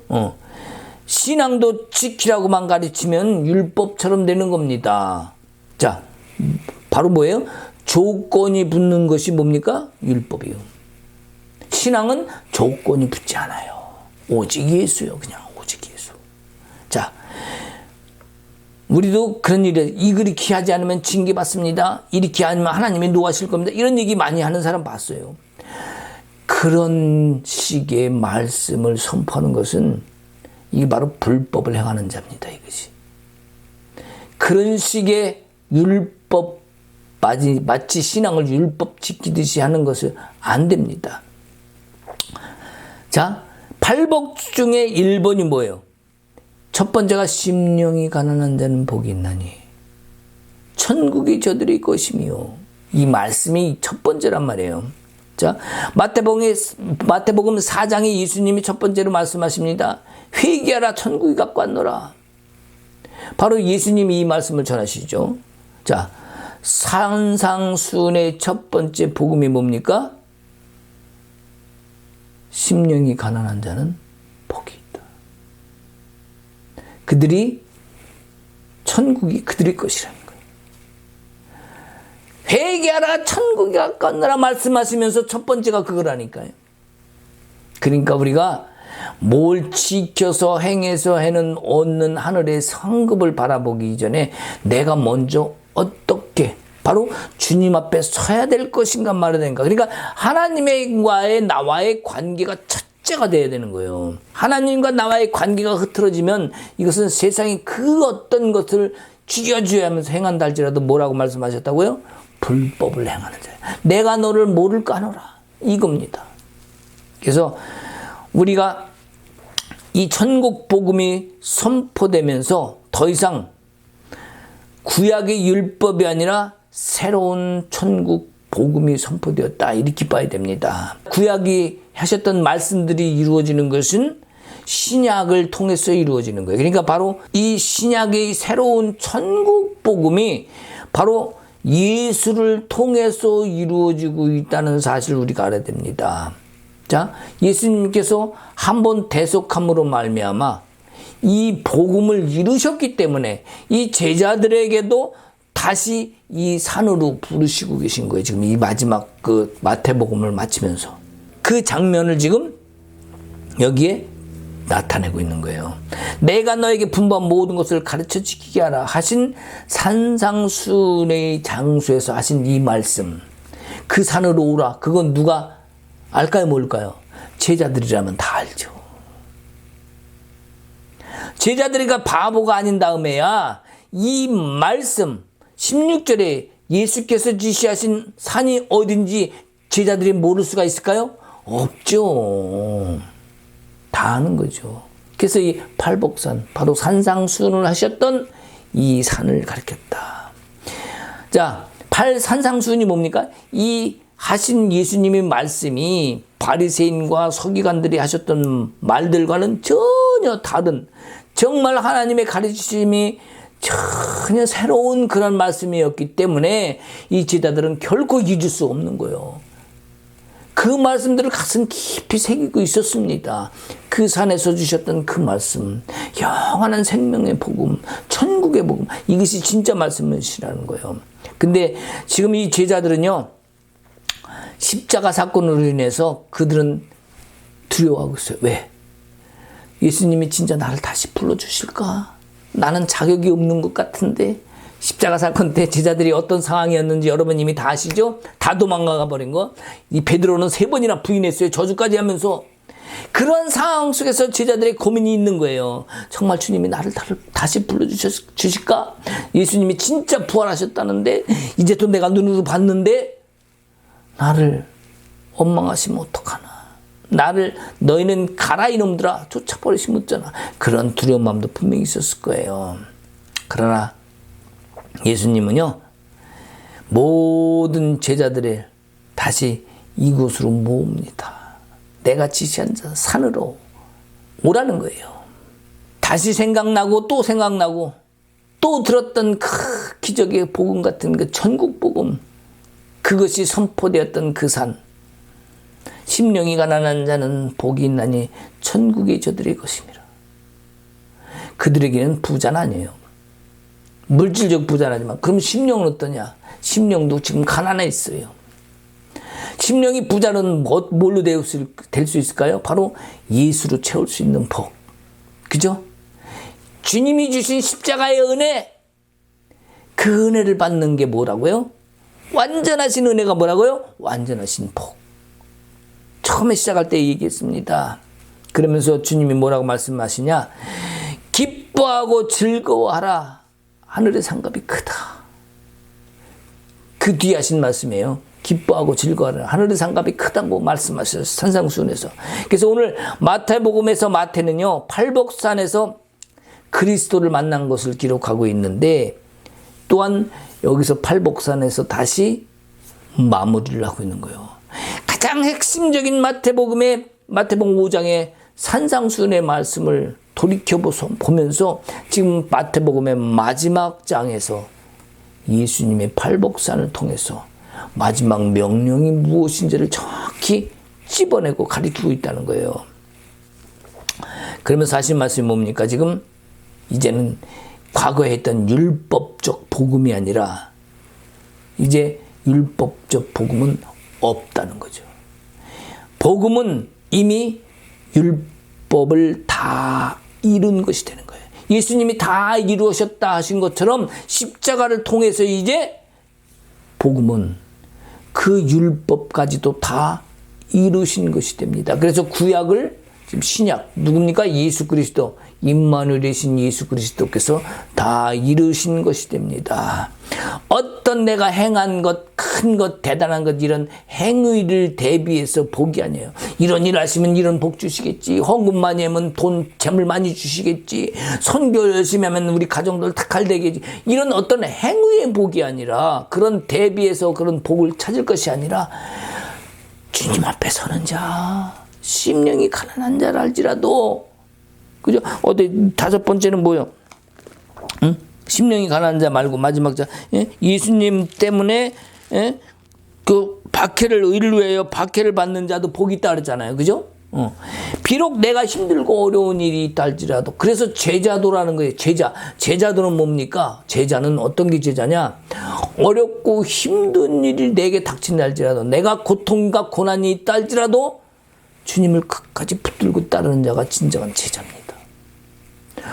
신앙도 지키라고만 가르치면 율법처럼 되는 겁니다. 자, 바로 뭐예요? 조건이 붙는 것이 뭡니까? 율법이요. 신앙은 조건이 붙지 않아요. 오직 예수요. 그냥 오직 예수. 자, 우리도 그런 일에 이렇게 하지 않으면 징계받습니다. 이렇게 하면 하나님이 노하실 겁니다. 이런 얘기 많이 하는 사람 봤어요. 그런 식의 말씀을 선포하는 것은 이게 바로 불법을 행하는 자입니다. 이것이. 그런 식의 율법, 마치 신앙을 율법 지키듯이 하는 것은 안 됩니다. 자, 8복 중에 1번이 뭐예요? 첫 번째가 심령이 가난한 자는 복이 있나니 천국이 저들의 것이며, 이 말씀이 첫 번째란 말이에요. 자, 마태복음 4장에 예수님이 첫 번째로 말씀하십니다. 회개하라, 천국이 가까웠노라. 바로 예수님이 이 말씀을 전하시죠. 자, 산상수훈의 첫 번째 복음이 뭡니까? 심령이 가난한 자는 복이 있다. 그들이 천국이 그들의 것이라는 거예요. 회개하라, 천국이 가까웠노라 말씀하시면서 첫 번째가 그거라니까요. 그러니까 우리가 뭘 지켜서 행해서 해는 얻는 하늘의 상급을 바라보기 이전에 내가 먼저 어떻게 바로 주님 앞에 서야 될 것인가 말해야 되는가. 그러니까 하나님과의 나와의 관계가 첫째가 돼야 되는 거예요. 하나님과 나와의 관계가 흐트러지면 이것은 세상이 그 어떤 것을 죽여줘야 하면서 행한다 할지라도 뭐라고 말씀하셨다고요? 불법을 행하는 자야. 내가 너를 모를까 하노라. 이겁니다. 그래서 우리가 이 천국 복음이 선포되면서 더 이상 구약의 율법이 아니라 새로운 천국 복음이 선포되었다, 이렇게 봐야 됩니다. 구약이 하셨던 말씀들이 이루어지는 것은 신약을 통해서 이루어지는 거예요. 그러니까 바로 이 신약의 새로운 천국 복음이 바로 예수를 통해서 이루어지고 있다는 사실을 우리가 알아야 됩니다. 자, 예수님께서 한번 대속함으로 말미암아 이 복음을 이루셨기 때문에 이 제자들에게도 다시 이 산으로 부르시고 계신 거예요. 지금 이 마지막 그 마태복음을 마치면서 그 장면을 지금 여기에 나타내고 있는 거예요. 내가 너에게 분부한 모든 것을 가르쳐 지키게 하라 하신 산상수훈의 장소에서 하신 이 말씀, 그 산으로 오라. 그건 누가 알까요? 뭘까요? 제자들이라면 다 알죠. 제자들이가 바보가 아닌 다음에야 이 말씀 16절에 예수께서 지시하신 산이 어딘지 제자들이 모를 수가 있을까요? 없죠. 다 아는 거죠. 그래서 이 팔복산, 바로 산상수훈을 하셨던 이 산을 가리켰다. 자, 산상수훈이 뭡니까? 이 하신 예수님의 말씀이 바리새인과 서기관들이 하셨던 말들과는 전혀 다른, 정말 하나님의 가르치심이 전혀 새로운 그런 말씀이었기 때문에 이 제자들은 결코 잊을 수 없는 거예요. 그 말씀들을 가슴 깊이 새기고 있었습니다. 그 산에서 주셨던 그 말씀, 영원한 생명의 복음, 천국의 복음, 이것이 진짜 말씀이시라는 거예요. 근데 지금 이 제자들은요, 십자가 사건으로 인해서 그들은 두려워하고 있어요. 왜? 예수님이 진짜 나를 다시 불러주실까? 나는 자격이 없는 것 같은데. 십자가 사건 때 제자들이 어떤 상황이었는지 여러분 이미 다 아시죠? 다 도망가 버린 거. 이 베드로는 3번이나 부인했어요. 저주까지 하면서. 그런 상황 속에서 제자들의 고민이 있는 거예요. 정말 주님이 나를 다시 불러주실까? 예수님이 진짜 부활하셨다는데 이제 또 내가 눈으로 봤는데 나를 원망하시면 어떡하나. 나를 너희는 가라 이놈들아 쫓아버리시면 어쩌나. 그런 두려운 마음도 분명히 있었을 거예요. 그러나 예수님은요, 모든 제자들을 다시 이곳으로 모읍니다. 내가 지시한 산으로 오라는 거예요. 다시 생각나고 또 생각나고 또 들었던 그 기적의 복음 같은 그 천국 복음, 그것이 선포되었던 그 산. 심령이 가난한 자는 복이 있나니 천국이 저들의 것입니다. 그들에게는 부자는 아니에요. 물질적 부자는 아니지만 그럼 심령은 어떠냐? 심령도 지금 가난해 있어요. 심령이 부자는 뭘로 될 수 있을까요? 바로 예수로 채울 수 있는 복. 그죠? 주님이 주신 십자가의 은혜, 그 은혜를 받는 게 뭐라고요? 완전하신 은혜가 뭐라고요? 완전하신 복. 처음에 시작할 때 얘기했습니다. 그러면서 주님이 뭐라고 말씀하시냐? 기뻐하고 즐거워하라. 하늘의 상급이 크다. 그 뒤에 하신 말씀이에요. 기뻐하고 즐거워하라. 하늘의 상급이 크다고 말씀하셨어요. 산상수훈에서. 그래서 오늘 마태복음에서 마태는요, 팔복산에서 그리스도를 만난 것을 기록하고 있는데, 또한 여기서 팔복산에서 다시 마무리를 하고 있는 거예요. 가장 핵심적인 마태복음 5장의 산상수훈의 말씀을 돌이켜보면서 지금 마태복음의 마지막 장에서 예수님의 팔복산을 통해서 마지막 명령이 무엇인지를 정확히 찝어내고 가르치고 있다는 거예요. 그러면서 하신 말씀이 뭡니까? 지금 이제는 과거에 했던 율법적 복음이 아니라 이제 율법적 복음은 없다는 거죠. 복음은 이미 율법을 다 이룬 것이 되는 거예요. 예수님이 다 이루셨다 하신 것처럼 십자가를 통해서 이제 복음은 그 율법까지도 다 이루신 것이 됩니다. 그래서 구약을 지금 신약 누굽니까? 예수 그리스도, 임마누엘이신 예수 그리스도께서 다 이루신 것이 됩니다. 어떤 내가 행한 것, 큰 것, 대단한 것, 이런 행위를 대비해서 복이 아니에요. 이런 일 하시면 이런 복 주시겠지. 헌금 많이 하면 돈, 재물 많이 주시겠지. 선교 열심히 하면 우리 가정들 다 칼되겠지. 이런 어떤 행위의 복이 아니라, 그런 대비해서 그런 복을 찾을 것이 아니라 주님 앞에 서는 자, 심령이 가난한 자라 할지라도, 그죠? 어디 다섯 번째는 뭐요? 응? 심령이 가난한 자 말고 마지막 자, 예? 예수님 때문에, 예? 그 박해를 의를 위하여 박해를 받는 자도 복이 있다 그랬잖아요. 그죠? 비록 내가 힘들고 어려운 일이 있다 할지라도, 그래서 제자도라는 거예요. 제자도는 뭡니까? 제자는 어떤 게 제자냐? 어렵고 힘든 일이 내게 닥친다 할지라도, 내가 고통과 고난이 있다 할지라도 주님을 끝까지 붙들고 따르는 자가 진정한 제자입니다.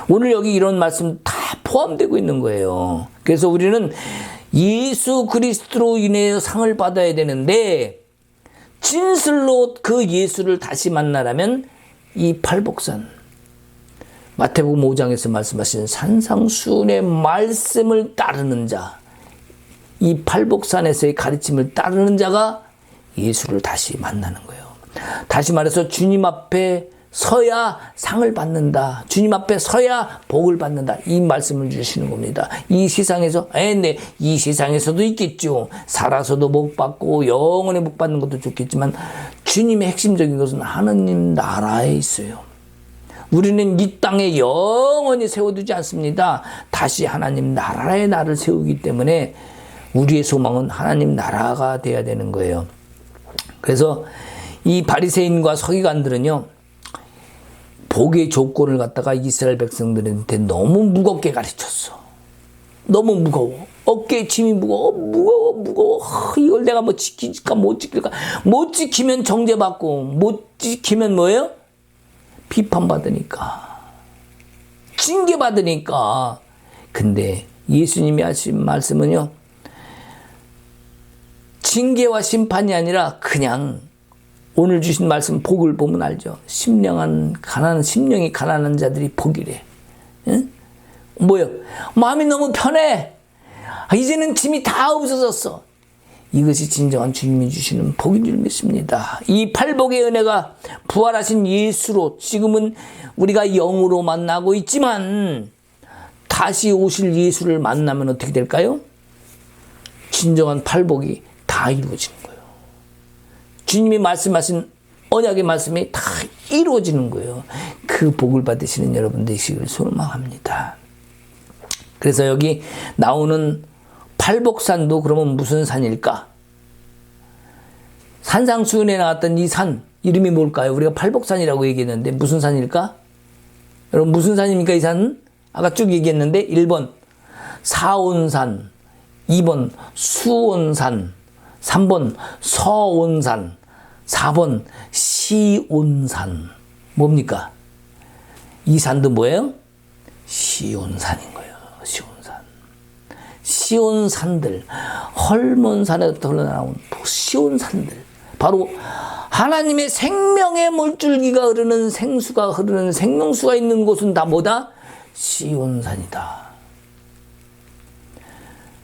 오늘 여기 이런 말씀 다 포함되고 있는 거예요. 그래서 우리는 예수 그리스도로 인해 상을 받아야 되는데, 진실로 그 예수를 다시 만나려면 이 팔복산, 마태복음 5장에서 말씀하신 산상수훈의 말씀을 따르는 자, 이 팔복산에서의 가르침을 따르는 자가 예수를 다시 만나는 거예요. 다시 말해서 주님 앞에 서야 상을 받는다. 주님 앞에 서야 복을 받는다. 이 말씀을 주시는 겁니다. 이 세상에서, 네, 이 세상에서도 있겠죠. 살아서도 복 받고 영원히 복 받는 것도 좋겠지만, 주님의 핵심적인 것은 하느님 나라에 있어요. 우리는 이 땅에 영원히 세워두지 않습니다. 다시 하나님 나라에 나를 세우기 때문에 우리의 소망은 하나님 나라가 돼야 되는 거예요. 그래서 이 바리새인과 서기관들은요, 복의 조건을 갖다가 이스라엘 백성들한테 너무 무겁게 가르쳤어. 너무 무거워. 어깨에 짐이 무거워. 이걸 내가 뭐 지킬까 못 지킬까. 못 지키면 정죄받고, 못 지키면 뭐예요? 비판받으니까, 징계받으니까. 근데 예수님이 하신 말씀은요, 징계와 심판이 아니라 그냥 오늘 주신 말씀 복을 보면 알죠. 심령이 가난한 자들이 복이래. 응? 뭐요? 마음이 너무 편해. 이제는 짐이 다 없어졌어. 이것이 진정한 주님이 주시는 복인 줄 믿습니다. 이 팔복의 은혜가 부활하신 예수로 지금은 우리가 영으로 만나고 있지만, 다시 오실 예수를 만나면 어떻게 될까요? 진정한 팔복이 다 이루어지는 거예요. 주님이 말씀하신 언약의 말씀이 다 이루어지는 거예요. 그 복을 받으시는 여러분 되시길 소망합니다. 그래서 여기 나오는 팔복산도 그러면 무슨 산일까? 산상수훈에 나왔던 이 산 이름이 뭘까요? 우리가 팔복산이라고 얘기했는데 무슨 산일까? 여러분 무슨 산입니까? 이 산은? 아까 쭉 얘기했는데 1번 사온산, 2번 수온산, 3번 서온산, 4번 시온산. 뭡니까? 이 산도 뭐예요? 시온산인 거예요. 시온산. 시온산들, 헐몬산에서 흘러나온 시온산들, 바로 하나님의 생명의 물줄기가 흐르는, 생수가 흐르는, 생명수가 있는 곳은 다 뭐다? 시온산이다.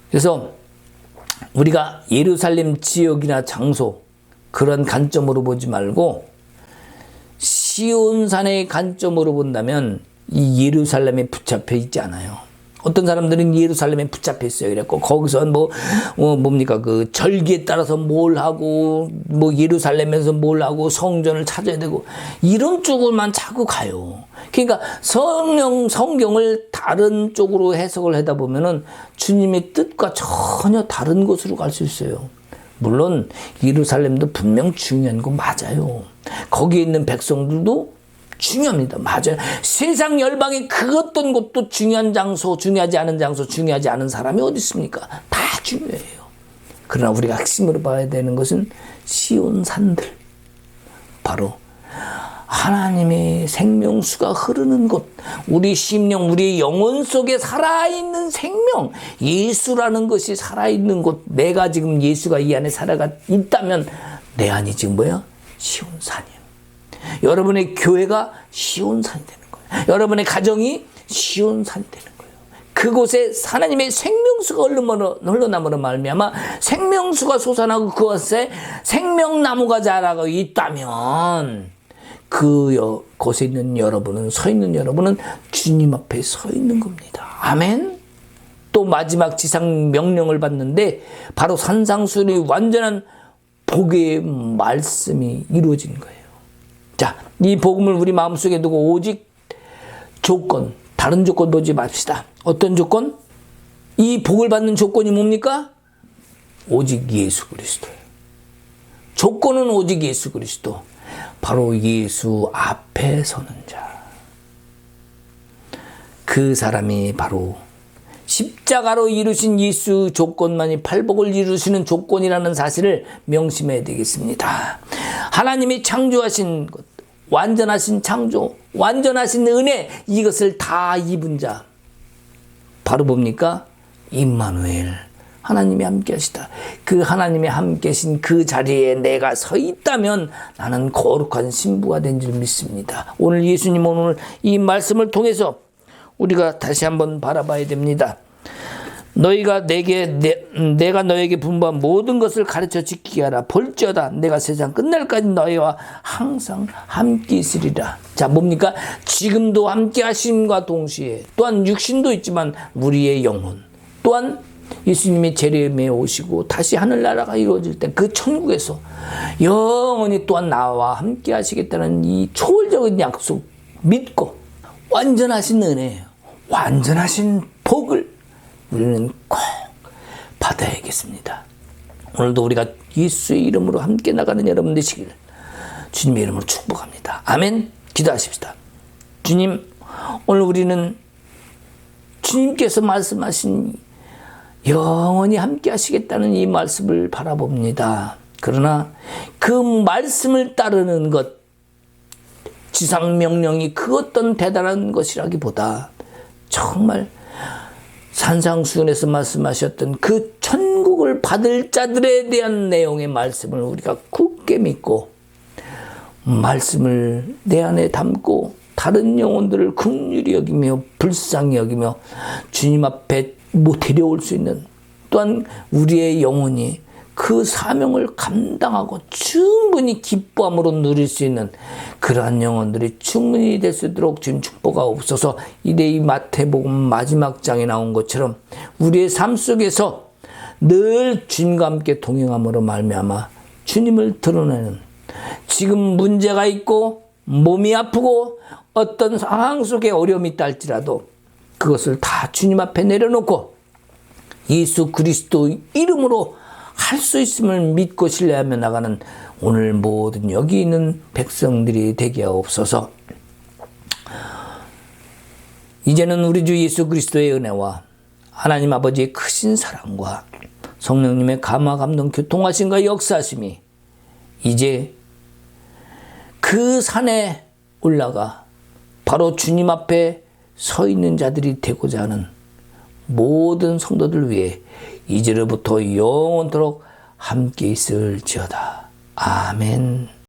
그래서 우리가 예루살렘 지역이나 장소, 그런 관점으로 보지 말고 시온산의 관점으로 본다면 이 예루살렘에 붙잡혀 있지 않아요. 어떤 사람들은 예루살렘에 붙잡혀 있어요. 그랬고 거기서 뭡니까 그 절기에 따라서 뭘 하고, 뭐 예루살렘에서 뭘 하고, 성전을 찾아야 되고, 이런 쪽으로만 자꾸 가요. 그러니까 성경을 다른 쪽으로 해석을 하다 보면은 주님의 뜻과 전혀 다른 곳으로 갈 수 있어요. 물론 예루살렘도 분명 중요한 거 맞아요. 거기에 있는 백성들도 중요합니다. 맞아요. 세상 열방의 그 어떤 곳도 중요한 장소, 중요하지 않은 장소, 중요하지 않은 사람이 어디 있습니까? 다 중요해요. 그러나 우리가 핵심으로 봐야 되는 것은 시온산들, 바로 하나님의 생명수가 흐르는 곳, 우리 심령, 우리의 영혼 속에 살아있는 생명, 예수라는 것이 살아있는 곳, 내가 지금 예수가 이 안에 살아가 있다면 내 안이 지금 뭐야? 시온산이에요. 여러분의 교회가 시온산이 되는 거예요. 여러분의 가정이 시온산이 되는 거예요. 그곳에 하나님의 생명수가 흘러남으로 말미암아 생명수가 솟아나고 그곳에 생명나무가 자라고 있다면 그곳에 있는 여러분은, 서 있는 여러분은 주님 앞에 서 있는 겁니다. 아멘. 또 마지막 지상 명령을 받는데 바로 산상수훈의 완전한 복의 말씀이 이루어지는 거예요. 자, 이 복음을 우리 마음속에 두고 오직 조건, 다른 조건 보지 맙시다. 어떤 조건? 이 복을 받는 조건이 뭡니까? 오직 예수 그리스도예요. 조건은 오직 예수 그리스도. 바로 예수 앞에 서는 자. 그 사람이 바로 십자가로 이루신 예수 조건만이 팔복을 이루시는 조건이라는 사실을 명심해야 되겠습니다. 하나님이 창조하신 것, 완전하신 창조, 완전하신 은혜, 이것을 다 입은 자. 바로 뭡니까? 임마누엘, 하나님이 함께 하시다. 그 하나님이 함께 하신 그 자리에 내가 서 있다면 나는 거룩한 신부가 된 줄 믿습니다. 오늘 예수님 오늘 이 말씀을 통해서 우리가 다시 한번 바라봐야 됩니다. 너희가 내가 너에게 분부한 모든 것을 가르쳐 지키게 하라. 볼지어다 내가 세상 끝날까지 너희와 항상 함께 있으리라. 자, 뭡니까? 지금도 함께 하심과 동시에 또한 육신도 있지만 우리의 영혼, 또한 예수님이 재림에 오시고 다시 하늘나라가 이루어질 때 그 천국에서 영원히 또한 나와 함께 하시겠다는 이 초월적인 약속 믿고 완전하신 은혜, 완전하신 복을 우리는 꼭 받아야겠습니다. 오늘도 우리가 예수의 이름으로 함께 나가는 여러분 되시길 주님의 이름으로 축복합니다. 아멘. 기도하십시다. 주님, 오늘 우리는 주님께서 말씀하신 영원히 함께 하시겠다는 이 말씀을 바라봅니다. 그러나 그 말씀을 따르는 것, 지상명령이 그 어떤 대단한 것이라기보다 정말 산상수훈에서 말씀하셨던 그 천국을 받을 자들에 대한 내용의 말씀을 우리가 굳게 믿고 말씀을 내 안에 담고 다른 영혼들을 긍휼히 여기며 불쌍히 여기며 주님 앞에 데려올 수 있는, 또한 우리의 영혼이 그 사명을 감당하고 충분히 기뻐함으로 누릴 수 있는 그러한 영혼들이 충분히 될 수 있도록 주님 축복하옵소서. 이제 이 마태복음 마지막 장에 나온 것처럼 우리의 삶 속에서 늘 주님과 함께 동행함으로 말미암아 주님을 드러내는, 지금 문제가 있고 몸이 아프고 어떤 상황 속에 어려움이 있다 할지라도 그것을 다 주님 앞에 내려놓고 예수 그리스도 이름으로 할 수 있음을 믿고 신뢰하며 나가는 오늘 모든 여기 있는 백성들이 되게 하옵소서. 이제는 우리 주 예수 그리스도의 은혜와 하나님 아버지의 크신 사랑과 성령님의 감화 감동 교통하심과 역사하심이 이제 그 산에 올라가 바로 주님 앞에 서 있는 자들이 되고자 하는 모든 성도들 위해 이제로부터 영원토록 함께 있을지어다. 아멘.